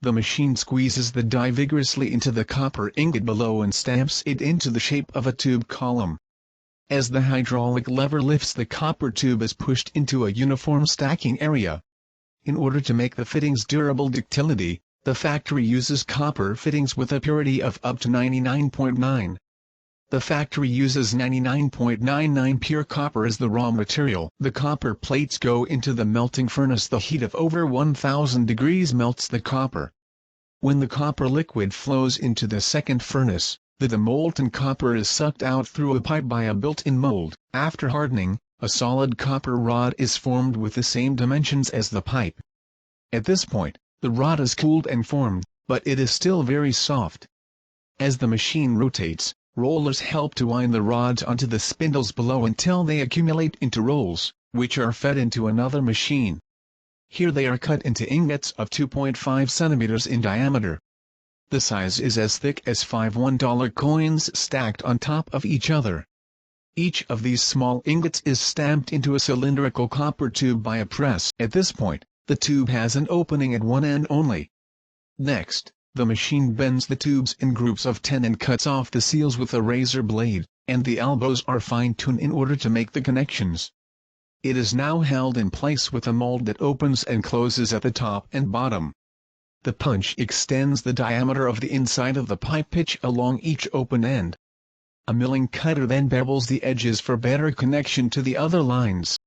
the machine squeezes the die vigorously into the copper ingot below and stamps it into the shape of a tube column. As the hydraulic lever lifts, the copper tube is pushed into a uniform stacking area. In order to make the fittings durable ductility, the factory uses copper fittings with a purity of up to 99.9. The factory uses 99.99 pure copper as the raw material. The copper plates go into the melting furnace. The heat of over 1000 degrees melts the copper. When the copper liquid flows into the second furnace, the molten copper is sucked out through a pipe by a built-in mold. After hardening, a solid copper rod is formed with the same dimensions as the pipe. At this point, the rod is cooled and formed, but it is still very soft. As the machine rotates, rollers help to wind the rods onto the spindles below until they accumulate into rolls, which are fed into another machine. Here they are cut into ingots of 2.5 centimeters in diameter. The size is as thick as 5 $1 coins stacked on top of each other. Each of these small ingots is stamped into a cylindrical copper tube by a press. At this point, the tube has an opening at one end only. Next, the machine bends the tubes in groups of 10 and cuts off the seals with a razor blade, and the elbows are fine-tuned in order to make the connections. It is now held in place with a mold that opens and closes at the top and bottom. The punch extends the diameter of the inside of the pipe pitch along each open end. A milling cutter then bevels the edges for better connection to the other lines.